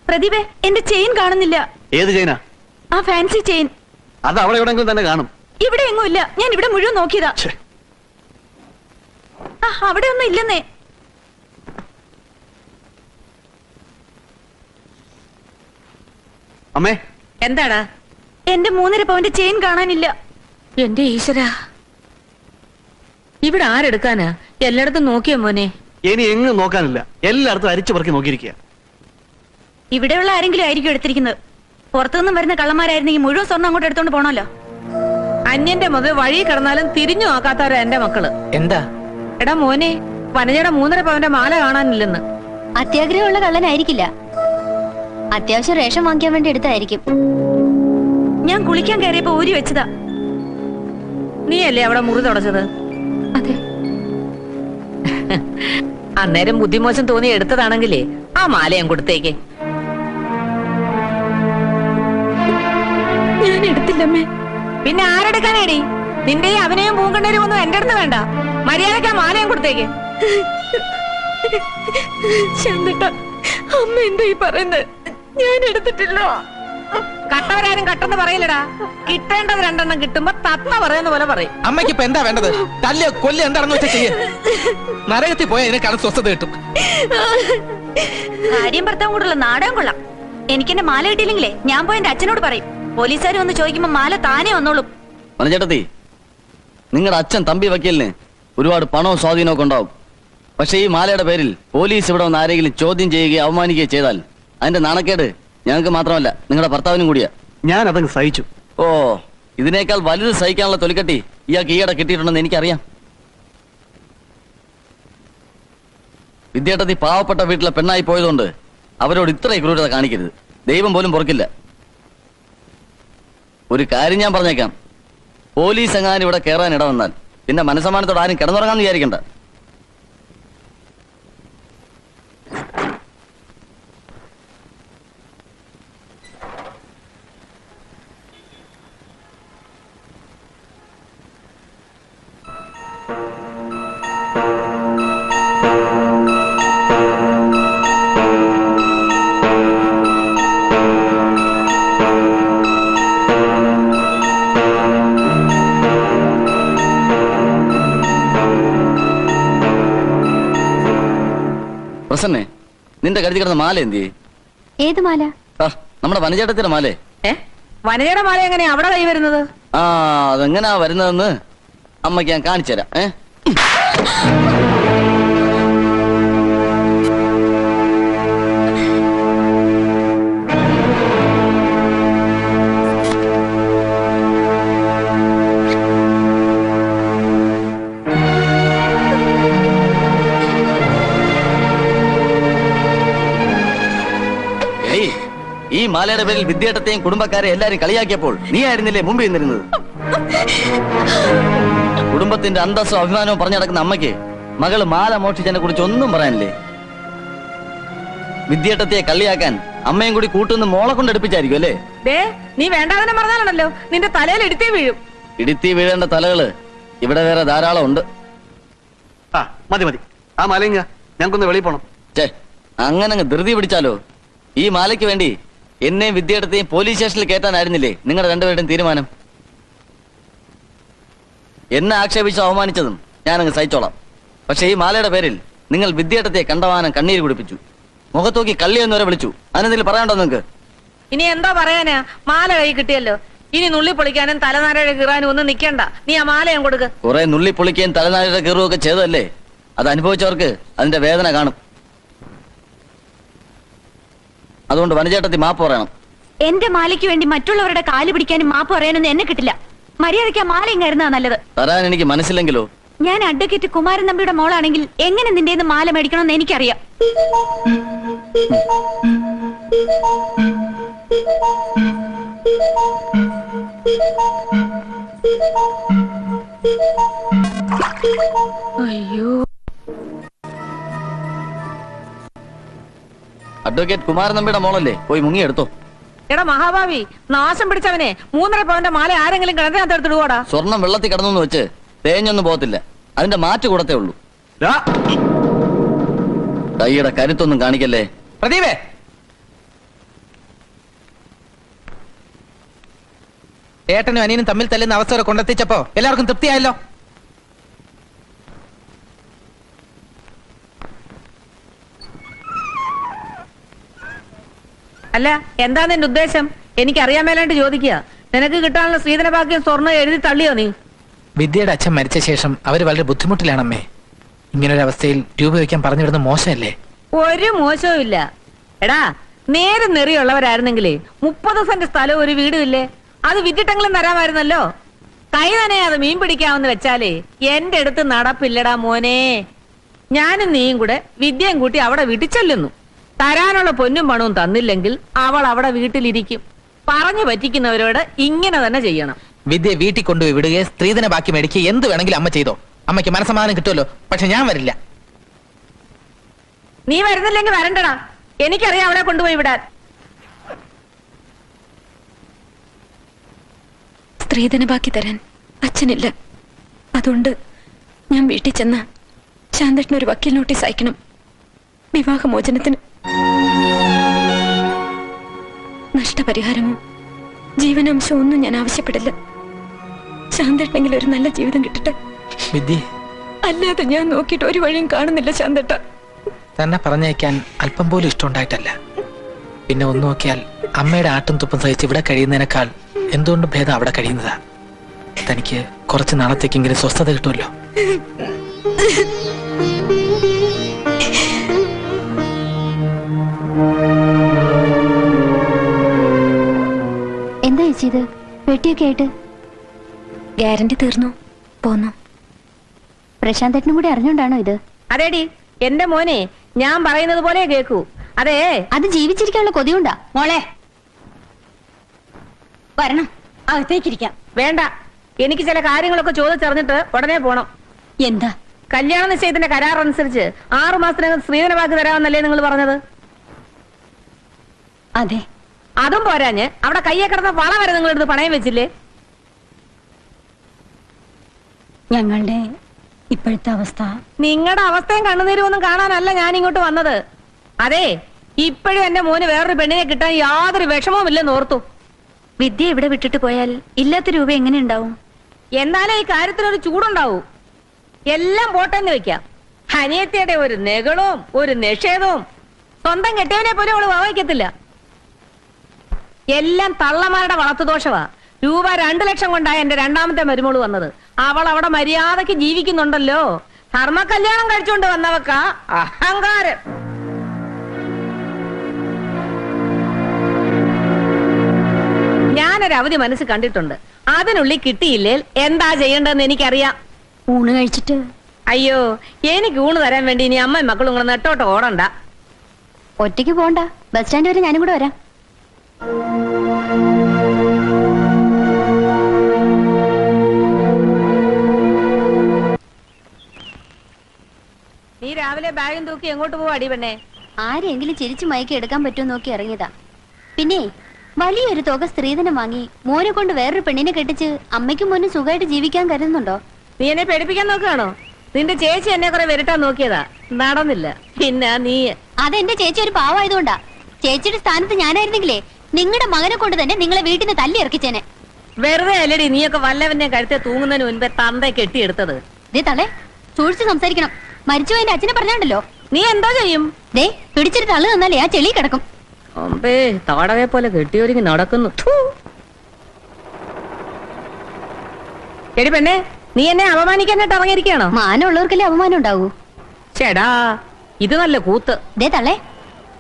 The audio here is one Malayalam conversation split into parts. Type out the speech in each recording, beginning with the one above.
പ്രദീപേ, എന്റെ ചെയിൻ കാണുന്നില്ല. ഏത് ചെയിനാ? ആ ഫാൻസി ചെയിൻ. അത് അവിടെ എവിടെയെങ്കിലും തന്നെ കാണും. ഇവിടെ എങ്ങും ഇല്ല. ഞാൻ ഇവിടെ മുഴുവൻ നോക്കിയതാ. അവിടെ ഒന്നും ഇല്ലെന്നേ. അമ്മേ, എന്താടാ? എന്റെ 3.5 പവന്റെ ചെയിൻ കാണാനില്ല. എന്റെ ഈശ്വര, ഇവിടെ ആരെടുക്കാനാ? എല്ലായിടത്തും നോക്കിയോ മോനെ? ഇനി എങ്ങും നോക്കാനില്ല. എല്ലായിടത്തും അരിച്ചു പറക്കി നോക്കിയിരിക്കുക. ഇവിടെയുള്ള ആരെങ്കിലും ആയിരിക്കും എടുത്തിരിക്കുന്നത്. പുറത്തുനിന്നും വരുന്ന കള്ളന്മാരായിരുന്നെങ്കിൽ മുഴുവൻ സ്വർണ്ണം അങ്ങോട്ട് എടുത്തോണ്ട് പോണല്ലോ. അന്യന്റെ മുതൽ വഴി കിടന്നാലും തിരിഞ്ഞു നോക്കാത്തവരാ എന്റെ മക്കള്. എന്താ? എടാ മോനെ, വനജയുടെ 3.5 പവന്റെ മാല കാണാനില്ലെന്ന്. അത്യാഗ്രഹമുള്ള കള്ളനായിരിക്കില്ല. അത്യാവശ്യം റേഷൻ വാങ്ങിക്കാൻ വേണ്ടി എടുത്തായിരിക്കും. ഞാൻ കുളിക്കാൻ കയറിയപ്പോ ഊരി വെച്ചതാ. നീയല്ലേ അവിടെ മുറി തുടച്ചത്? അതെ. അന്നേരം ബുദ്ധിമോശം തോന്നി എടുത്തതാണെങ്കിലേ ആ മാലയും കൊടുത്തേക്ക്. ഞാൻ എടുത്തില്ലമ്മേ. പിന്നെ ആരെടുക്കാനേടി? നിന്റെ അവനെയും പൂങ്കണ്ണേരും ഒന്നും എന്റെ അടുത്ത് വേണ്ട. മര്യാദയ്ക്ക് ആ മാലയും കൊടുത്തേക്ക്. അമ്മ എന്താ ഈ പറയുന്നത്? ഞാൻ എടുത്തിട്ടില്ല. കട്ടവരാരും കട്ടെന്ന് പറയില്ലടാ. കിട്ടേണ്ടത് 2 എണ്ണം കിട്ടുമ്പോ തത്ത പറയുന്ന പോലെ പറയും. അമ്മയ്ക്ക് ഇപ്പൊ എന്താ വേണ്ടത്? തല്ലിയോ കൊല്ലി എന്താണെന്ന് വെച്ചാൽ ചെയ്യ. നരകത്തിൽ പോയാൽ ഇതിനെക്കാളും സ്വസ്ഥത കിട്ടും. ഭാര്യയും ഭർത്താവും കൂടെയുള്ള നാടകം കൊള്ളാം. എനിക്കെന്റെ മാല കിട്ടിയില്ലെങ്കിലേ ഞാൻ പോയി എന്റെ അച്ഛനോട് പറയും. പോലീസുകാർ വന്ന് ചോദിക്കുമ്പോ മാല താനേ വന്നോളും. മനചേട്ടത്തി, നിങ്ങളുടെ അച്ഛൻ തമ്പി വക്കീലിന് ഒരുപാട് പണവും സ്വാധീനവും ഒക്കെ ഉണ്ടാവും. പക്ഷെ ഈ മാലയുടെ പേരിൽ പോലീസ് ഇവിടെ വന്ന് ആരെങ്കിലും ചോദ്യം ചെയ്യുകയോ അവമാനിക്കുകയോ ചെയ്താൽ അതിന്റെ നാണക്കേട് ഞങ്ങൾക്ക് മാത്രമല്ല, നിങ്ങളുടെ ഭർത്താവിനും കൂടിയാ. ഞാൻ അതങ്ങ് സഹിച്ചു. ഓ, ഇതിനേക്കാൾ വലുത് സഹിക്കാനുള്ള തൊലിക്കട്ടി ഇയാൾക്ക് ഈയിടെ കിട്ടിയിട്ടുണ്ടെന്ന് എനിക്കറിയാം. വിദ്യാർത്ഥി പാവപ്പെട്ട വീട്ടിലെ പെണ്ണായി പോയതുകൊണ്ട് അവരോട് ഇത്രയും ക്രൂരത കാണിക്കരുത്. ദൈവം പോലും പൊറുക്കില്ല. ഒരു കാര്യം ഞാൻ പറഞ്ഞേക്കാം, പോലീസ് എങ്ങാനും ഇവിടെ കയറാൻ ഇട വന്നാൽ പിന്നെ മനസ്സമാനത്തോട് ആരും കിടന്നുറങ്ങാന്ന് വിചാരിക്കണ്ട. പ്രസന്നെ, നിന്റെ കരുതി കിടന്ന മാല എന്തി? ഏത് മാല? നമ്മുടെ വനചേട്ടത്തിന്റെ മാലേ. വനജയുടെ മാല എങ്ങനെയാ അവിടെ കൈ വരുന്നത്? ആ, അതെങ്ങനാ വരുന്നതെന്ന് അമ്മയ്ക്ക് ഞാൻ കാണിച്ചു തരാം. ഈ മാലയുടെ പേരിൽ വിദ്യാർത്ഥത്തെയും കുടുംബക്കാരെ എല്ലാരും കളിയാക്കിയപ്പോൾ നീ ആയിരുന്നില്ലേ മുമ്പിൽ നിന്നിരുന്നത്? കുടുംബത്തിന്റെ അന്തസ്സും അഭിമാനവും പറഞ്ഞു നടക്കുന്ന അമ്മയ്ക്ക് മകള് മാല മോഷ്ടിച്ചതിനെ കുറിച്ച് ഒന്നും പറയാനില്ലേ? വിദ്യാർത്ഥത്തെ കളിയാക്കാൻ അമ്മയും കൂടി കൂട്ടുന്ന മോളെ കൊണ്ട് എടുപ്പിച്ചായിരിക്കും അല്ലേ? നീ വേണ്ടാതെ പറഞ്ഞാലാണല്ലോ നിന്റെ തലയിൽ ഇടുത്തി വീഴും. ഇടുത്തി വീഴേണ്ട തലകള് ഇവിടെ വേറെ ധാരാളം ഉണ്ട്. മതി മതി, ആ മാലയിങ്ങ, ഞങ്ങൾക്കൊന്ന് വെളിയിൽ പോണം. അങ്ങനെ ധൃതി പിടിച്ചാലോ? ഈ മാലയ്ക്ക് വേണ്ടി എന്നെയും വിദ്യാർത്ഥിയെയും പോലീസ് സ്റ്റേഷനിൽ കയറ്റാനായിരുന്നില്ലേ നിങ്ങളുടെ രണ്ടുപേരുടെയും തീരുമാനം? എന്നെ ആക്ഷേപിച്ച് അവമാനിച്ചതും ഞാനങ്ങ് സഹിച്ചോളാം. പക്ഷെ ഈ മാലയുടെ പേരിൽ നിങ്ങൾ വിദ്യാർത്ഥിയെ കണ്ടവാനം കണ്ണീര് കുടിപ്പിച്ചു, മുഖത്തോക്കി കള്ളിയെന്നുവരെ വിളിച്ചു. അതിനെന്തെങ്കിലും പറയാണ്ടോ നിങ്ങൾക്ക്? ഇനി എന്താ പറയാനാ? മാല കൈ കിട്ടിയല്ലോ, ഇനി നുള്ളി പൊളിക്കാനും തലനാരയുടെ കീറാനും ഒന്നും നിൽക്കണ്ട. നീ ആ മാല ഞാൻ കൊടുക്ക. കുറെ നുള്ളി പൊളിക്കുകയും തലനാരയുടെ കീറുകയും ഒക്കെ ചെയ്തതല്ലേ? അത് അനുഭവിച്ചവർക്ക് അതിന്റെ വേദന കാണും. അതുകൊണ്ട് വനചേട്ടത്തി മാപ്പ് പറയണം. എന്റെ മാലയ്ക്ക് വേണ്ടി മറ്റുള്ളവരുടെ കാല് പിടിക്കാനും മാപ്പ് പറയാനൊന്നും എന്നെ കിട്ടില്ല. മര്യാദയ്ക്ക് ആ മാലയും കരുന്നാ നല്ലത്. തരാൻ എനിക്ക് മനസ്സില്ലെങ്കിലോ? ഞാൻ അഡ്വക്കേറ്റ് കുമാരൻ നമ്പിയുടെ മോളാണെങ്കിൽ എങ്ങനെ നിന്റെ മാല മേടിക്കണമെന്ന് എനിക്കറിയാം. അയ്യോ, അഡ്വക്കേറ്റ് കുമാരൻ നമ്പിയുടെ മോളല്ലേ, പോയി മുങ്ങിയെടുത്തോ. എടാ മഹാഭാവി, നാശം പിടിച്ചവനെ 3.5 പവന്റെ മാല ആരെങ്കിലും കിണറ്റിനകത്ത് എടുത്തിടുവോടാ? സ്വർണം വെള്ളത്തിൽ കിടന്നു വെച്ച് തേഞ്ഞൊന്നും പോകത്തില്ല, അതിന്റെ മാറ്റ് കൂടത്തേ ഉള്ളൂ. കൈയുടെ കരുത്തൊന്നും കാണിക്കല്ലേ. പ്രദീപേ, ഏട്ടനും അനിയനും തമ്മിൽ തല്ലുന്ന അവസ്ഥ വരെ കൊണ്ടെത്തിച്ചപ്പോ എല്ലാവർക്കും തൃപ്തിയായല്ലോ. അല്ല, എന്താ നിന്റെ ഉദ്ദേശം? എനിക്കറിയാൻ മേലാണ്ട് ചോദിക്കുക. നിനക്ക് കിട്ടാനുള്ള സ്ത്രീധന ഭാഗ്യം സ്വർണ്ണം എഴുതി തള്ളിയോ നീ? വിദ്യയുടെ അച്ഛൻ മരിച്ച ശേഷം അവര് വളരെ ബുദ്ധിമുട്ടിലാണമ്മേ. ഇങ്ങനൊരവസ്ഥയിൽ രൂപ വയ്ക്കാൻ പറഞ്ഞു വിടുന്ന മോശമല്ലേ? ഒരു മോശവും ഇല്ല. എടാ, നേരം നെറിയുള്ളവരായിരുന്നെങ്കിലേ 30 സെന്റ് സ്ഥലവും ഒരു വീടും ഇല്ലേ? അത് വിറ്റിട്ടെങ്കിലും തരാമായിരുന്നല്ലോ. കൈ തന്നെ അത് മീൻ പിടിക്കാമെന്ന് വെച്ചാലേ എന്റെ അടുത്ത് നടപ്പില്ലടാ മോനെ. ഞാനും നീയും കൂടെ വിദ്യയും കൂട്ടി അവിടെ വീട്ടിൽ ചെല്ലുന്നു. തരാനുള്ള പൊന്നും പണവും തന്നില്ലെങ്കിൽ അവൾ അവിടെ വീട്ടിലിരിക്കും. പറഞ്ഞു പറ്റിക്കുന്നവരോട് ഇങ്ങനെ തന്നെ ചെയ്യണം. വിദ്യ വീട്ടിൽ കൊണ്ടുപോയി വിടുകയെ സ്ത്രീധന ബാക്കി മേടിക്കുക എന്ത് വേണമെങ്കിലും അമ്മ ചെയ്തോ. അമ്മയ്ക്ക് മനസ്സമാധാനം കിട്ടുമല്ലോ. പക്ഷെ ഞാൻ വരില്ല. നീ വരുന്നില്ലെങ്കിൽ വരണ്ടടാ. എനിക്കറിയാം അവിടെ കൊണ്ടുപോയി വിടാൻ. സ്ത്രീധന ബാക്കി തരാൻ അച്ഛനില്ല. അതുകൊണ്ട് ഞാൻ വീട്ടിൽ ചെന്ന് ശാന്തേട്ടനൊരു വക്കീൽ നോട്ടീസ് അയക്കണം, വിവാഹമോചനത്തിന്. നഷ്ടപരിഹാരമോ ജീവനാംശമോ ഒന്നും ഞാൻ ആവശ്യപ്പെടില്ല. ശാന്തേട്ടനെങ്കിലും ഒരു നല്ല ജീവിതം കിട്ടട്ടെ. വിദ്യ, അല്ലാതെ ഞാൻ നോക്കിയിട്ട് ഒരു വഴിയും കാണുന്നില്ല ശാന്തേട്ട. തന്നെ പറഞ്ഞയക്കാൻ അല്പം പോലും ഇഷ്ടമുണ്ടായിട്ടല്ല. പിന്നെ ഒന്ന് നോക്കിയാൽ അമ്മയുടെ ആട്ടും തുപ്പും സഹിച്ച് ഇവിടെ കഴിയുന്നതിനേക്കാൾ എന്തുകൊണ്ടും ഭേദം അവിടെ കഴിയുന്നതാ. തനിക്ക് കുറച്ച് നാളത്തേക്കെങ്കിലും സ്വസ്ഥത കിട്ടുമല്ലോ. എന്താ ചേച്ചി ഇത്? പെട്ടിയൊക്കെ ആയിട്ട് ഗ്യാരണ്ടി തീർന്നു പോന്നു. പ്രശാന്തേട്ടനും കൂടി അറിഞ്ഞോണ്ടാണോ ഇത്? അതേടി, എന്റെ മോനെ ഞാൻ പറയുന്നത് പോലെ കേക്കൂ. അതെ, അത് ജീവിച്ചിരിക്കാനുള്ള കൊതിയുണ്ടാ മോളെ വരണം, അകത്തേക്കിരിക്കാം. വേണ്ട. എനിക്ക് ചില കാര്യങ്ങളൊക്കെ ചോദിച്ചറിഞ്ഞിട്ട് ഉടനെ പോണം. എന്താ? കല്യാണ നിശ്ചയത്തിന്റെ കരാർ അനുസരിച്ച് 6 മാസത്തിനകം സ്ത്രീധന ബാക്കി തരാമെന്നല്ലേ നിങ്ങൾ പറഞ്ഞത്? അതെ. അതും പോരാഞ്ഞ് അവിടെ കയ്യെ കിടന്ന വള വരെ നിങ്ങളെടുത്ത് പണയം വെച്ചില്ലേ? ഞങ്ങളുടെ ഇപ്പോഴത്തെ അവസ്ഥ. നിങ്ങളുടെ അവസ്ഥയും കണ്ണുനീരും ഒന്നും കാണാനല്ല ഞാൻ ഇങ്ങോട്ട് വന്നത്. അതെ, ഇപ്പോഴും എന്റെ മോന് വേറൊരു പെണ്ണിനെ കിട്ടാൻ യാതൊരു വിഷമവും ഇല്ലെന്ന് ഓർത്തു. വിദ്യ ഇവിടെ വിട്ടിട്ട് പോയാൽ ഇല്ലാത്ത രൂപ എങ്ങനെ ഉണ്ടാവും? എന്നാലും ഈ കാര്യത്തിനൊരു ചൂടുണ്ടാവൂ. എല്ലാം പോട്ടെന്ന് വെക്കാം. അനിയത്തിയുടെ ഒരു നെകളവും ഒരു നിഷേധവും സ്വന്തം കെട്ടിയവനെ പോലും അവള് വഹിക്കത്തില്ല. എല്ലാം തള്ളമാരുടെ വളർത്തുദോഷവാ. രൂപ 2 ലക്ഷം കൊണ്ടാണ് എന്റെ രണ്ടാമത്തെ മരുമോള് വന്നത്. അവൾ അവിടെ മര്യാദക്ക് ജീവിക്കുന്നുണ്ടല്ലോ. ധർമ്മ കല്യാണം കഴിച്ചുകൊണ്ട് വന്നവക്ക അഹങ്കാരം. ഞാനൊരു അവധി മനസ്സ് കണ്ടിട്ടുണ്ട്. അതിനുള്ളിൽ കിട്ടിയില്ലേ എന്താ ചെയ്യേണ്ടതെന്ന് എനിക്കറിയാം. ഊണ് കഴിച്ചിട്ട്? അയ്യോ, എനിക്ക് ഊണ് തരാൻ വേണ്ടി ഇനി അമ്മയും മക്കളും കൂടെ നെട്ടോട്ട് ഓടണ്ട. ഒറ്റയ്ക്ക് പോണ്ട, ബസ് സ്റ്റാൻഡ് വരെ ഞാനും കൂടെ വരാം. നീ രാവിലെ ബാഗും തൂക്കി എങ്ങോട്ട് പോവാ അടി പെണ്ണേ? ആരെങ്കിലും ചിരിച്ചു മയക്കി എടുക്കാൻ പറ്റുമോ നോക്കി ഇറങ്ങിയതാ. പിന്നെ വലിയൊരു തുക സ്ത്രീധനം വാങ്ങി മോനെ കൊണ്ട് വേറൊരു പെണ്ണിനെ കെട്ടിച്ച് അമ്മയ്ക്കും മോനും സുഖമായിട്ട് ജീവിക്കാൻ കരുതുന്നുണ്ടോ? നീ എന്നെ പേടിപ്പിക്കാൻ നോക്കുകയാണോ? നിന്റെ ചേച്ചി എന്നെ കുറെ വരട്ടാൻ നോക്കിയതാ, നടന്നില്ല. പിന്നെ നീ അതെന്റെ ചേച്ചി ഒരു പാവായതുകൊണ്ടാ. ചേച്ചിയുടെ സ്ഥാനത്ത് ഞാനായിരുന്നെങ്കിലേ നിങ്ങളുടെ മകനെ കൊണ്ട് തന്നെ നിങ്ങളെ വീട്ടിൽ നിന്ന് തല്ലി ഇറക്കിച്ചേനെ. വെറുതെ അല്ലടി നീയൊക്കെ വല്ലവന്റെ കഴുത്തെ തൂങ്ങുന്നതിന് മുൻപേ തന്തെ കെട്ടിയെടുത്തത്. ദേ തള്ളേ, സൂക്ഷിച്ച് സംസാരിക്കണം. മരിച്ചുപോയ എന്റെ അച്ഛനെ പറഞ്ഞാണ്ടല്ലോ. നീ എന്താ ചെയ്യും? ദേ പിടിച്ചിട്ട് തള്ളു തന്നാലേ ആ ചെളി കിടക്കും. അമ്പേ, താടകെ പോലെ കെട്ടിയൊരുങ്ങി നടക്കുന്നു. എടി പെണ്ണേ, നീ എന്നെ അപമാനിക്കാനായിട്ട് ഇറങ്ങിയിരിക്കുകയാണോ? മാനമുള്ളവർക്കല്ലേ അപമാനം ഉണ്ടാവൂ. ചേടാ, ഇത് നല്ല കൂത്ത്. ദേ തള്ളേ,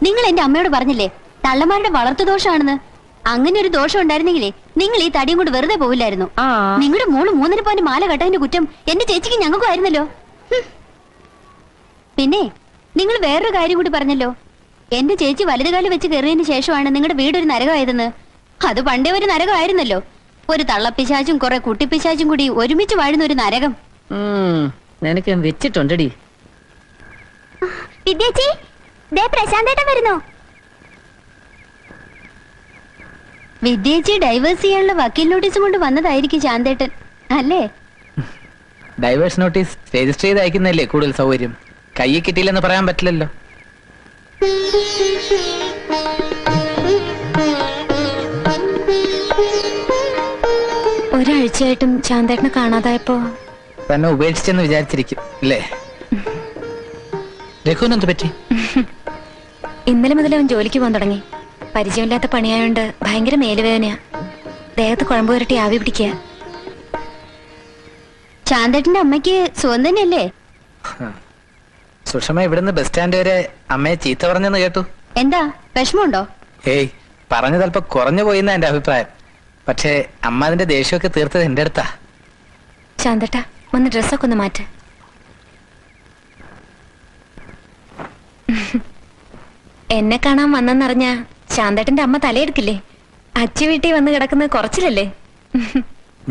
നിങ്ങൾ എന്റെ അമ്മയോട് പറഞ്ഞില്ലേ തള്ളമാരുടെ വളർത്തുദോഷമാണെന്ന്? അങ്ങനെ ഒരു ദോഷം ഉണ്ടായിരുന്നെങ്കിലേ നിങ്ങൾ ഈ തടിയും കൊണ്ട് വെറുതെ പോവില്ലായിരുന്നു. നിങ്ങളുടെ മോള് 3.5 പവന്റെ മാല കെട്ടതിന്റെ കുറ്റം എന്റെ ചേച്ചിക്ക് ഞങ്ങൾക്കും ആയിരുന്നല്ലോ. പിന്നെ നിങ്ങൾ വേറൊരു കാര്യം കൂടി പറഞ്ഞല്ലോ. എന്റെ ചേച്ചി വലതുകാലം വെച്ച് കയറിയതിന് ശേഷമാണ് നിങ്ങളുടെ വീടൊരു നരകമായതെന്ന്. അത് പണ്ടേ ഒരു നരകമായിരുന്നല്ലോ. ഒരു തള്ളപ്പിശാച്ചും കുറെ കുട്ടിപ്പിശാച്ചും കൂടി ഒരുമിച്ച് വാഴുന്ന ഒരു നരകം. നിനക്ക് വെച്ചിട്ടുണ്ടടി. വിദ്യേച്ചി, ദേ പ്രശാന്തേട്ടൻ വരുന്നു. വിദ്യേച്ചി ഡൈവേഴ്സ് ചെയ്യാനുള്ള വക്കീൽ നോട്ടീസും കൊണ്ട് വന്നതായിരിക്കും ശാന്തേട്ടൻ അല്ലേ? ഡൈവേഴ്സ് നോട്ടീസ് രജിസ്റ്റർ ചെയ്ത് അയക്കുന്നതല്ലേ കൂടുതൽ സൗകര്യം. കയ്യിൽ കിട്ടിയില്ലെന്ന് പറയാൻ പറ്റില്ലല്ലോ. ഒരാഴ്ചയായിട്ടും ശാന്തേട്ടനെ കാണാതായപ്പോ തന്നെ ഉപേക്ഷിച്ചെന്ന് വിചാരിച്ചിരിക്കും അല്ലേ? രഘുവിനെന്ത് പറ്റി? ഇന്നലെ മുതൽ അവൻ ജോലിക്ക് പോകാൻ തുടങ്ങി. പരിചയമില്ലാത്ത പണിയായോണ്ട് ഭയങ്കര മേലുവേദനയാ. ദേഹത്ത് കുഴമ്പ് പുരട്ടി ആവി പിടിക്കുക. ശാന്തേട്ടന്റെ അമ്മയ്ക്ക് സുഖം തന്നെയല്ലേ? സുഷമ ഇവിടുന്ന് ബസ് സ്റ്റാൻഡ് വരെ അമ്മയെ ചീത്ത പറഞ്ഞെന്ന് കേട്ടു. എന്താ വിഷമമുണ്ടോ? ഏയ്, പറഞ്ഞത് അല്പം കുറഞ്ഞു പോയിന്ന എന്റെ അഭിപ്രായം. പക്ഷേ അമ്മ അതിന്റെ ദേഷ്യമൊക്കെ തീർത്തത് എന്റെ അടുത്താ. ശാന്തേട്ടാ, ഒന്ന് ഡ്രസ്സൊക്കെ ഒന്ന് മാറ്റ്. എന്നെ കാണാൻ വന്നെന്നറിഞ്ഞ ശാന്തേട്ടന്റെ അമ്മ തലയെടുക്കില്ലേ? അച്ഛ വീട്ടിൽ വന്ന് കിടക്കുന്നത് കുറച്ചിലല്ലേ?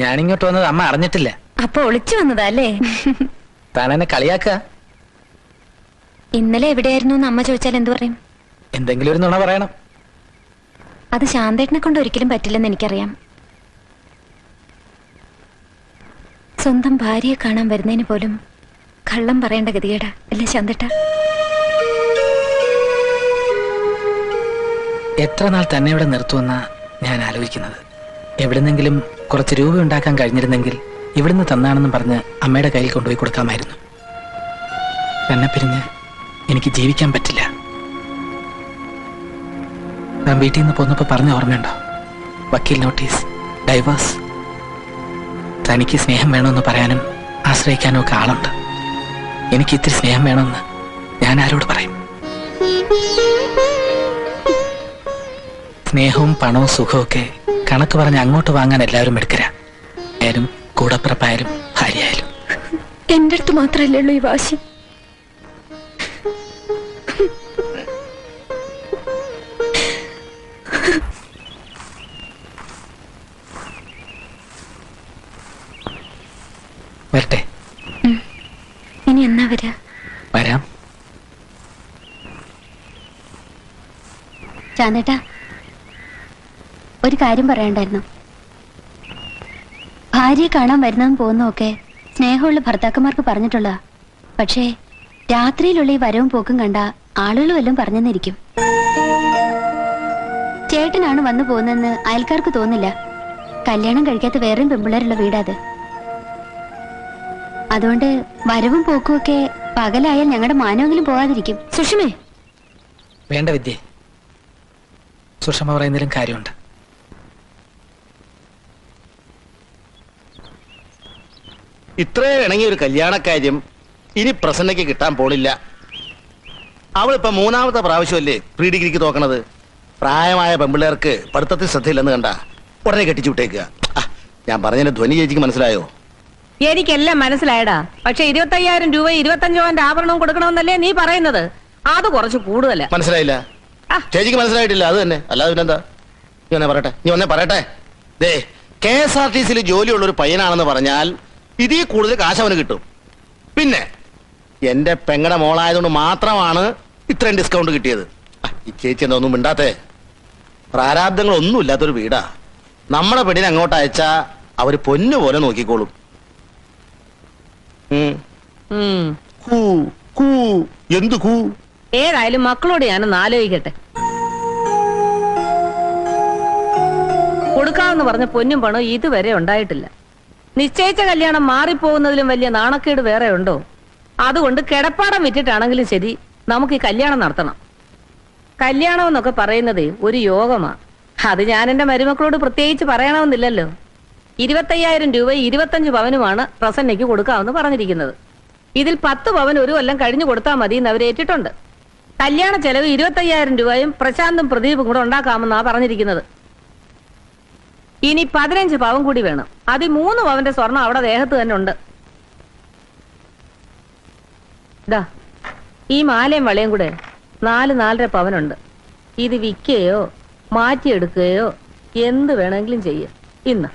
ഞാനിങ്ങോട്ട് വന്നത് അമ്മ അറിഞ്ഞിട്ടില്ല. അപ്പൊ ഒളിച്ചു വന്നതാ അല്ലേ? താൻ എന്നെ കളിയാക്ക. ഇന്നലെ എവിടെയായിരുന്നു എന്ന് അമ്മ ചോദിച്ചാൽ എന്തു പറയും? എന്തെങ്കിലും ഒരു നുണ പറയണം. അത് ശാന്തേട്ടനെ കൊണ്ട് ഒരിക്കലും പറ്റില്ലെന്ന് എനിക്കറിയാം. സ്വന്തം ഭാര്യയെ കാണാൻ വരുന്നതിന് പോലും കള്ളം പറയേണ്ട ഗതികേടാ അല്ലേ ശാന്തേട്ട? എത്ര നാൾ തന്നെ ഇവിടെ നിർത്തുമെന്ന ഞാൻ ആലോചിക്കുന്നത്. എവിടുന്നെങ്കിലും കുറച്ച് രൂപ ഉണ്ടാക്കാൻ കഴിഞ്ഞിരുന്നെങ്കിൽ ഇവിടുന്ന് തന്നാണെന്നും പറഞ്ഞ് അമ്മയുടെ കയ്യിൽ കൊണ്ടുപോയി കൊടുക്കാമായിരുന്നു. തന്നെ പിരിഞ്ഞ് എനിക്ക് ജീവിക്കാൻ പറ്റില്ല. ഞാൻ വീട്ടിൽ നിന്ന് പോന്നപ്പോ പറഞ്ഞ ഓർമ്മയുണ്ടോ? വക്കീൽ നോട്ടീസ്, ഡൈവേഴ്സ്. തനിക്ക് സ്നേഹം വേണമെന്ന് പറയാനും ആശ്രയിക്കാനും ഒക്കെ ആളുണ്ട്. എനിക്ക് ഇത്തിരി സ്നേഹം വേണമെന്ന് ഞാൻ ആരോട് പറയും? സ്നേഹവും പണവും സുഖവും ഒക്കെ കണക്ക് പറഞ്ഞ് അങ്ങോട്ട് വാങ്ങാൻ എല്ലാവരും എടുക്കരാ. ആയാലും കൂടപ്പിറപ്പായാലും ഭാര്യയായാലും. എന്റെ അടുത്ത് മാത്രല്ലേ ഉള്ളൂ ഈ വാശി? വരട്ടെ. ഇനി എന്നാ വരാ? വരാം. ശാന്തേട്ടാ, ഒരു കാര്യം പറയണ്ടായിരുന്നു. ഭാര്യയെ കാണാൻ വരുന്നതും പോകുന്നതൊക്കെ സ്നേഹമുള്ള ഭർത്താക്കന്മാർക്ക് പറഞ്ഞിട്ടുള്ള. പക്ഷേ രാത്രിയിലുള്ള ഈ വരവും പോക്കും കണ്ട ആളുകൾ വല്ലതും പറഞ്ഞെന്നിരിക്കും. ചേട്ടനാണ് വന്നു പോകുന്നതെന്ന് അയൽക്കാർക്ക് തോന്നില്ല. കല്യാണം കഴിക്കാത്ത വേറെയും പെമ്പിള്ളേരുള്ള വീടാത്. അതുകൊണ്ട് വരവും പോക്കും ഒക്കെ പകലായാൽ ഞങ്ങളുടെ മാനമെങ്കിലും പോകാതിരിക്കും. സുഷമേ, വേണ്ട വിദ്യ. സുഷമ പറയുന്നതിലും കാര്യമുണ്ട്. ഇത്രയും ഇണങ്ങിയ ഒരു കല്യാണക്കാര്യം ഇനി പ്രസന്നയ്ക്ക് കിട്ടാൻ പോണില്ല. അവളിപ്പോ മൂന്നാമത്തെ പ്രാവശ്യമല്ലേ പ്രീ ഡിഗ്രിക്ക് തോക്കണത്. പ്രായമായ പെമ്പിള്ളേർക്ക് പഠിത്തത്തിൽ ശ്രദ്ധയില്ലെന്ന് കണ്ട ഉടനെ കെട്ടിച്ചു വിട്ടേക്കുക. ഞാൻ പറഞ്ഞതിന്റെ ധ്വനി ചേച്ചിക്ക് മനസ്സിലായോ? എനിക്കെല്ലാം മനസ്സിലായടാ. പക്ഷെ 25,000 രൂപ 25 പവന്റെ ആഭരണവും കൊടുക്കണമെന്നല്ലേ നീ പറയുന്നത്? അത് കുറച്ച് കൂടുതലാ. മനസ്സിലായില്ല? ചേച്ചിക്ക് മനസ്സിലായിട്ടില്ല, അത് തന്നെ. അല്ലാതെ പിന്നെന്താ? നീ ഒന്നേ പറയട്ടെ. ദേ, KSRTCയിൽ ജോലിയുള്ള ഒരു പയ്യനാണെന്ന് പറഞ്ഞാൽ ഇതിൽ കൂടുതൽ കാശ് അവന് കിട്ടും. പിന്നെ എന്റെ പെങ്ങടെ മോളായതുകൊണ്ട് മാത്രമാണ് ഇത്രയും ഡിസ്കൗണ്ട് കിട്ടിയത്. ഈ ചേച്ചി എന്താ ഒന്നും മിണ്ടാത്തേ? പ്രാരാബ്ദങ്ങളൊന്നും ഇല്ലാത്തൊരു വീടാ. നമ്മുടെ പെണ്ണിനെ അങ്ങോട്ട് അയച്ചാ അവര് പൊന്നു പോലെ നോക്കിക്കോളും. എന്ത് കൂ? ഏതായാലും മക്കളോട് ഞാനൊന്ന് ആലോചിക്കട്ടെ. കൊടുക്കാമെന്ന് പറഞ്ഞ പൊന്നും പണോ ഇതുവരെ ഉണ്ടായിട്ടില്ല. നിശ്ചയിച്ച കല്യാണം മാറിപ്പോകുന്നതിലും വലിയ നാണക്കേട് വേറെ ഉണ്ടോ? അതുകൊണ്ട് കിടപ്പാടം വിറ്റിട്ടാണെങ്കിലും ശരി നമുക്ക് ഈ കല്യാണം നടത്തണം. കല്യാണം എന്നൊക്കെ പറയുന്നത് ഒരു യോഗമാ. അത് ഞാൻ എന്റെ മരുമക്കളോട് പ്രത്യേകിച്ച് പറയണമെന്നില്ലല്ലോ. 25,000 രൂപ 25 പവനുമാണ് പ്രസന്നയ്ക്ക് കൊടുക്കാമെന്ന് പറഞ്ഞിരിക്കുന്നത്. ഇതിൽ 10 പവൻ ഒരു കൊല്ലം കഴിഞ്ഞു കൊടുത്താൽ മതി എന്ന് അവരേറ്റിട്ടുണ്ട്. കല്യാണ ചെലവ് 25,000 രൂപയും പ്രശാന്തും പ്രദീപും കൂടെ ഉണ്ടാക്കാമെന്നാ പറഞ്ഞിരിക്കുന്നത്. ഇനി 15 പവൻ കൂടി വേണം. അതിൽ 3 പവന്റെ സ്വർണം അവിടെ ദേഹത്ത് തന്നെ ഉണ്ട്. ദാ ഈ മാലയും വളയും കൂടെ 4-4.5 പവനുണ്ട്. ഇത് വിൽക്കുകയോ മാറ്റിയെടുക്കുകയോ എന്ത് വേണമെങ്കിലും ചെയ്യും. ഇന്ന്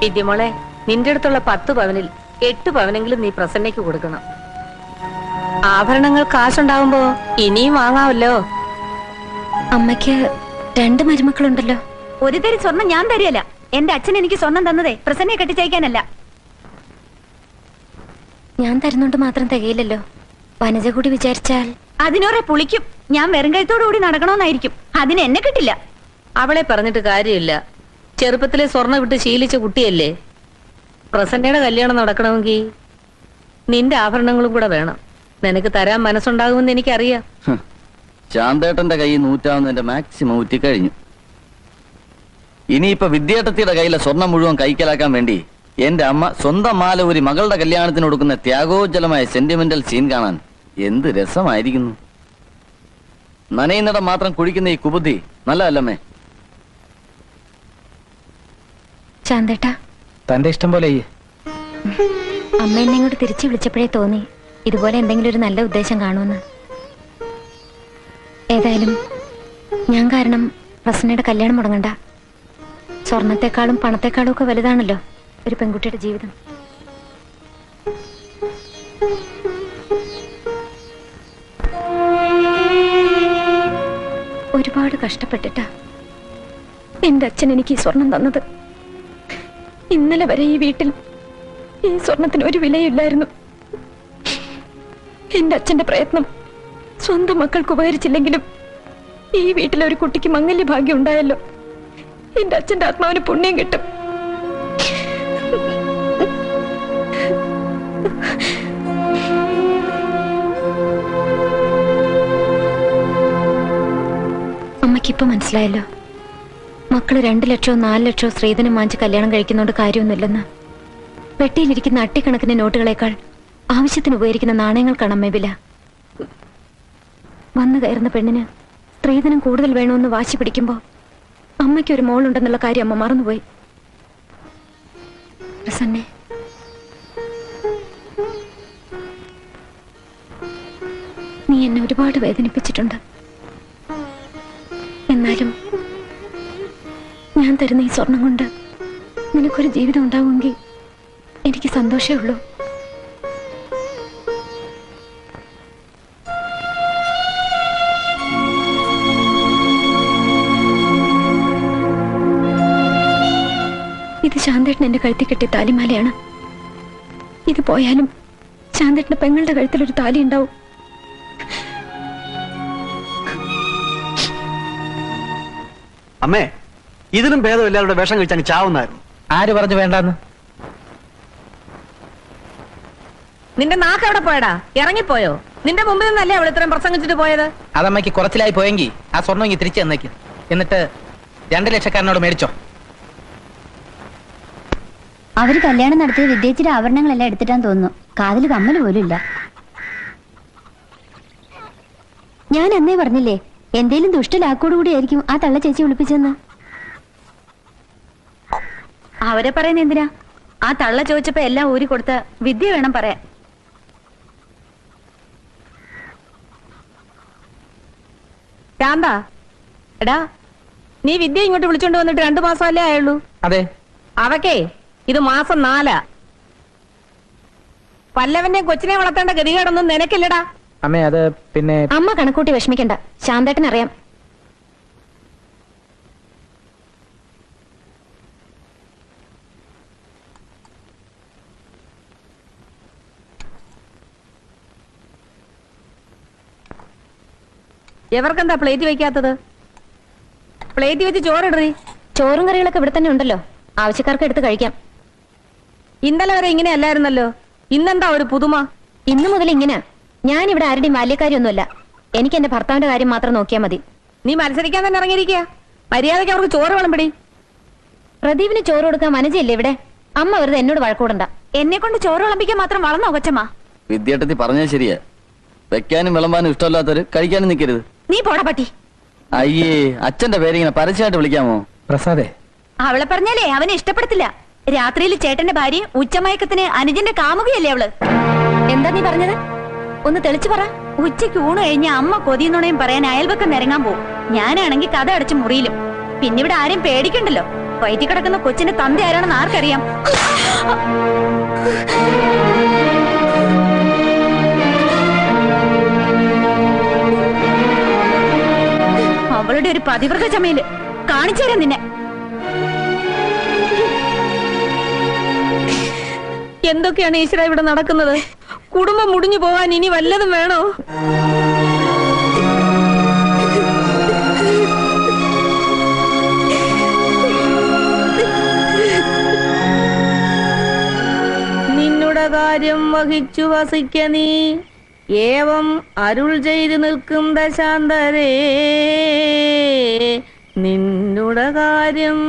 വിദ്യമോളെ, നിന്റെ അടുത്തുള്ള 10 പവനിൽ 8 പവനെങ്കിലും നീ പ്രസന്നയ്ക്ക് കൊടുക്കണം. ആഭരണങ്ങൾ കാശുണ്ടാവുമ്പോ ഇനിയും വാങ്ങാമല്ലോ. അമ്മയ്ക്ക് 2 മരുമക്കളുണ്ടല്ലോ. ഒരു തരി സ്വർണം ഞാൻ തരികയല്ല. എന്റെ അച്ഛൻ എനിക്ക് സ്വർണം തന്നതേ പ്രസന്നയെ കെട്ടിച്ചയക്കാനല്ല. ഞാൻ തരുന്നോണ്ട് മാത്രം തികയില്ലല്ലോ. വനജ കൂടി വിചാരിച്ചാൽ അതിനോറെ പുളിക്കും. ഞാൻ വെറും കഴുത്തോടു കൂടി നടക്കണമെന്നായിരിക്കും. അതിന് എന്നെ കിട്ടില്ല. അവളെ പറഞ്ഞിട്ട് കാര്യമില്ല. ചെറുപ്പത്തിലെ സ്വർണ്ണ വിട്ട് ശീലിച്ച കുട്ടിയല്ലേ. പ്രസന്നയുടെ കല്യാണം നടക്കണമെങ്കിൽ നിന്റെ ആഭരണങ്ങളും കൂടെ വേണം. നിനക്ക് തരാൻ മനസ്സുണ്ടാകുമെന്ന് എനിക്കറിയാം. ശാന്തേട്ടന്റെ കൈ നൂറ്റാവുന്നതിന്റെ മാക്സിമം ഊറ്റിക്കഴിഞ്ഞു. ഇനിയിപ്പൊ വിദ്യാർത്ഥിയുടെ കയ്യിലെ സ്വർണം മുഴുവൻ കൈക്കലാക്കാൻ വേണ്ടി എന്റെ അമ്മ സ്വന്തം മാല ഒരു മകളുടെ കല്യാണത്തിന് കൊടുക്കുന്ന ത്യാഗോജ്ജലമായ സെന്റിമെന്റൽ സീൻ കാണാൻ എന്ത് രസമായിരിക്കുന്നു. നനയുന്നിടം മാത്രം കുഴിക്കുന്ന ഈ കുബുദ്ധി നല്ലതല്ലമ്മേ. ശാന്തേട്ടാ, തന്റെ ഇഷ്ടം പോലെ അമ്മ എന്നെ ഇങ്ങോട്ട് തിരിച്ചു വിളിച്ചപ്പോഴേ തോന്നി ഇതുപോലെ എന്തെങ്കിലും ഒരു നല്ല ഉദ്ദേശം കാണുമെന്ന്. ഏതായാലും ഞാൻ കാരണം പ്രസന്നയുടെ കല്യാണം മുടങ്ങണ്ട. സ്വർണത്തെക്കാളും പണത്തെക്കാളും ഒക്കെ വലുതാണല്ലോ ഒരു പെൺകുട്ടിയുടെ ജീവിതം. ഒരുപാട് കഷ്ടപ്പെട്ടിട്ടാ എന്റെ അച്ഛൻ എനിക്ക് ഈ സ്വർണം തന്നത്. ഇന്നലെ വരെ ഈ വീട്ടിൽ ഈ സ്വർണത്തിന് ഒരു വിലയില്ലായിരുന്നു. എന്റെ അച്ഛന്റെ പ്രയത്നം സ്വന്തം മക്കൾക്ക് ഉപകരിച്ചില്ലെങ്കിലും ഈ വീട്ടിലെ ഒരു കുട്ടിക്ക് മംഗല്യ ഭാഗ്യം ഉണ്ടായല്ലോ. എന്റെ അച്ഛന്റെ ആത്മാവിന് പുണ്യം കിട്ടും. അമ്മയ്ക്കിപ്പോ മനസ്സിലായല്ലോ, മക്കള് 2 ലക്ഷവും 4 ലക്ഷവും സ്ത്രീധനം വാങ്ങിച്ച് കല്യാണം കഴിക്കുന്നോണ്ട് കാര്യമൊന്നുമില്ലെന്ന്. പെട്ടിയിലിരിക്കുന്ന അട്ടിക്കണക്കിന് നോട്ടുകളേക്കാൾ ആവശ്യത്തിന് ഉപകരിക്കുന്ന നാണയങ്ങൾക്കാണ് അമ്മ വില. വന്നു കയറുന്ന പെണ്ണിന് സ്ത്രീധനം കൂടുതൽ വേണമെന്ന് വാശി പിടിക്കുമ്പോ അമ്മയ്ക്ക് ഒരു മോളുണ്ടെന്നുള്ള കാര്യം അമ്മ മറന്നുപോയി. പ്രസന്നെ, നീ എന്നെ ഒരുപാട് വേദനിപ്പിച്ചിട്ടുണ്ട്. എന്നാലും ഞാൻ തരുന്ന ഈ സ്വർണം കൊണ്ട് നിനക്കൊരു ജീവിതം ഉണ്ടാവുമെങ്കിൽ എനിക്ക് സന്തോഷമേ ഉള്ളൂ. ഇത് ശാന്തേട്ടൻ എന്റെ കഴുത്തിൽ കെട്ടിയ താലിമാലയാണ്. ഇത് പോയാലും ശാന്തേട്ടന്റെ പെങ്ങളുടെ കഴുത്തിലൊരു താലി ഉണ്ടാവും. അമ്മേ, ഇതിലും ഭേദം എല്ലാവരുടെ വേഷം കഴിച്ചങ്ങ് ചാവുന്നായിരുന്നു. ആര് പറഞ്ഞു വേണ്ടാന്ന്? നിന്റെ നാക്ക് എവിടെ പോയടാ? ഇറങ്ങിപ്പോയോ? നിന്റെ മുമ്പിൽ നിന്നല്ലേ അവൾ ഇത്രയും പ്രസംഗിച്ചിട്ട് പോയത്? അതമ്മയ്ക്ക് കുറച്ചിലായി പോയെങ്കിൽ ആ സ്വർണ്ണം ഇങ്ങ് തിരിച്ചു തന്നേക്ക്. എന്നിട്ട് 2 ലക്ഷക്കാരനോട് മേടിച്ചോ. അവര് കല്യാണം നടത്തിയ വിദ്യേച്ചിയുടെ ആഭരണങ്ങളെല്ലാം എടുത്തിട്ടാന്ന് തോന്നുന്നു. കാതിൽ കമ്മല് പോലും ഇല്ല. ഞാൻ അന്നേ പറഞ്ഞില്ലേ, എന്തേലും ദുഷ്ടലാക്കോടുകൂടിയായിരിക്കും ആ തള്ള ചേച്ചി വിളിപ്പിച്ചെന്ന്. അവരെ പറയുന്ന എന്തിനാ? ആ തള്ള ചോദിച്ചപ്പോ എല്ലാം ഊരി കൊടുത്ത വിദ്യ വേണം പറയാൻ. ശാന്ത, എടാ, നീ വിദ്യ ഇങ്ങോട്ട് വിളിച്ചോണ്ട് വന്നിട്ട് 2 മാസമല്ലേ ആയുള്ളൂ? അതെ. അവക്കേ ഇത് മാസം 4. പല്ലവന്റെ കൊച്ചിനെ വളർത്തേണ്ട ഗതികേടൊന്നും നിനക്കില്ലടാ. അമ്മേ, അത് പിന്നെ അമ്മ കണക്കൂട്ടി വിഷമിക്കണ്ട, ശാന്തേട്ടൻ അറിയാം. എവർക്കെന്താ പ്ലേറ്റ് വെക്കാത്തത്? പ്ലേറ്റ് വെച്ച് ചോറിടറി. ചോറും കറികളൊക്കെ ഇവിടെ തന്നെ ഉണ്ടല്ലോ, ആവശ്യക്കാർക്ക് എടുത്ത് കഴിക്കാം. ഇന്നലെ വരെ ഇങ്ങനെ അല്ലായിരുന്നല്ലോ, ഇന്നെന്താ ഒരു പുതുമ? ഇന്നു മുതൽ ഇങ്ങനെ. ഞാൻ ഇവിടെ ആരുടെയും ബാല്യക്കാരിയൊന്നുമല്ല. എനിക്ക് എന്റെ ഭർത്താവിന്റെ കാര്യം മാത്രം നോക്കിയാൽ മതി. നീ മത്സരിക്കാൻ തന്നെ ഇറങ്ങിയിരിക്കുക. മര്യാദയ്ക്ക് അവർക്ക് ചോറ് വിളമ്പിടി. പ്രദീപിന് ചോറ് കൊടുക്കാൻ മനസ്സില്ലേ ഇവിടെ? അമ്മ വെറുതെ എന്നോട് വഴക്കൂടണ്ട. എന്നെ കൊണ്ട് ചോറ് വിളമ്പിക്കാൻ മാത്രം വളർന്നോ കൊച്ചമ്മ? വിദ്യാർത്ഥി പറഞ്ഞാൽ ശരിയാ. വെക്കാനും വിളമ്പാനും ഇഷ്ടമല്ലാത്തവര് കഴിക്കാനും നിൽക്കരുത്. നീ പോടാ പട്ടി. അയ്യേ, അച്ഛന്റെ പേരിങ്ങനെ പരസ്യമായിട്ട് വിളിക്കാമോ? പ്രസാദേ, അവളെ പറഞ്ഞാലേ അവനെ ഇഷ്ടപ്പെടത്തില്ല. രാത്രിയിൽ ചേട്ടന്റെ ഭാര്യ ഉച്ചമയക്കത്തിന് അനുജന്റെ കാമുകയല്ലേ അവള്. എന്താ നീ പറഞ്ഞത്? ഒന്ന് തെളിച്ചു പറ. ഉച്ചയ്ക്ക് ഊണ് കഴിഞ്ഞ അമ്മ കൊതിയുന്നുണയും പറയാൻ അയൽവക്കം നിരങ്ങാൻ പോവും. ഞാനാണെങ്കിൽ കഥ അടച്ച് മുറിയിലും. പിന്നെ ഇവിടെ ആരും പേടിക്കണ്ടല്ലോ. വയറ്റി കിടക്കുന്ന കൊച്ചിന്റെ തന്ത ആരാണെന്ന് ആർക്കറിയാം? അവളുടെ ഒരു പതിവ്രത ചമയില് കാണിച്ചു തരാം നിന്നെ. എന്തൊക്കെയാണ് ഈശ്വര ഇവിടെ നടക്കുന്നത്? കുടുംബം മുടിഞ്ഞു പോവാൻ ഇനി വല്ലതും വേണോ? നിന്നുടെ കാര്യം വഹിച്ചു വസിക്ക നീ ഏവം അരുൾ ചെയ്ത് നിൽക്കും ദശാന്തരേ നിന്നുടെ കാര്യം.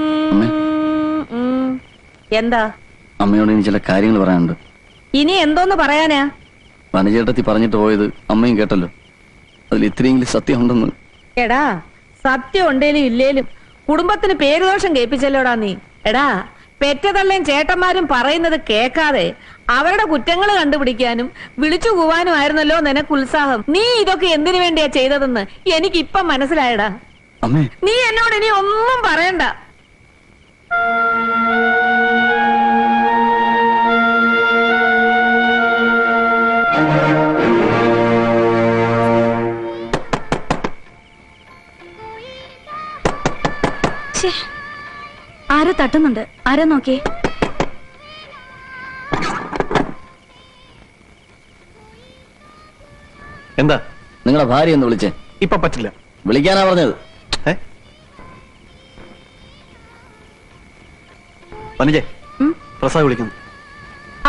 എന്താ? അമ്മയോട് ഇനി ചില കാര്യങ്ങൾ പറയാനുണ്ട്. ഇനി എന്തോന്ന് പറയാനാ? വനചേട്ടത്തി പറഞ്ഞിട്ട് പോയത് അമ്മയും കേട്ടല്ലോ. അതിൽ ഇത്രയെങ്കിലും സത്യം ഉണ്ടെന്ന്. എടാ, സത്യം ഉണ്ടേലും ഇല്ലേലും കുടുംബത്തിന് പേരുദോഷം കേൾപ്പിച്ചല്ലോടാ നീ. എടാ, പെറ്റതള്ളയും ചേട്ടന്മാരും പറയുന്നത് കേൾക്കാതെ അവരുടെ കുറ്റങ്ങൾ കണ്ടുപിടിക്കാനും വിളിച്ചു കൂവാനും ആയിരുന്നല്ലോ നിനക്ക് ഉത്സാഹം. നീ ഇതൊക്കെ എന്തിനു വേണ്ടിയാ ചെയ്തതെന്ന് എനിക്കിപ്പം മനസ്സിലായടാ. അമ്മേ, നീ എന്നോട് ഇനി ഒന്നും പറയണ്ട. ആരോ തട്ടുന്നുണ്ട്. ആരോ നോക്കിയേ. എന്താ? നിങ്ങളെ ഭാര്യ ഒന്ന് വിളിച്ചേ. ഇപ്പൊ പറ്റില്ല. വിളിക്കാനാ പറഞ്ഞത്. വനജെ, പ്രസാദ് വിളിക്കുന്നു.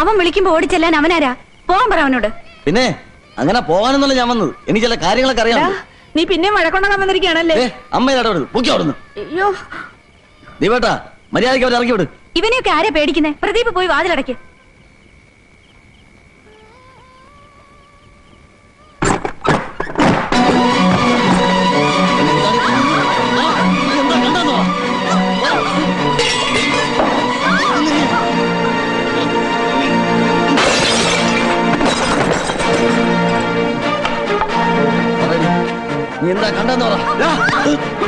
അവൻ വിളിക്കുമ്പോ ഓടിച്ചെല്ലാൻ അവനാരാ? പോകാൻ പറ അവനോട്. പിന്നെ അങ്ങനെ പോകാനെന്നല്ല ഞാൻ വന്നത്. എനിക്ക് ചില കാര്യങ്ങളൊക്കെ അറിയാം. നീ പിന്നെ വഴക്കൊണ്ടാക്കാൻ വന്നിരിക്കുകയാണല്ലേ? അമ്മ ഇടപെടുന്നു. പൊക്കി അവിടുന്ന്. അയ്യോ, ദീപേട്ടാ, മര്യാദയ്ക്ക് അവർ ഇറക്കി വിട്. ഇവനെയൊക്കെ ആരാ പേടിക്കുന്നേ? പ്രദീപ് പോയി വാതിലടയ്ക്ക്. നീ എന്താ കണ്ടെന്ന് പറ.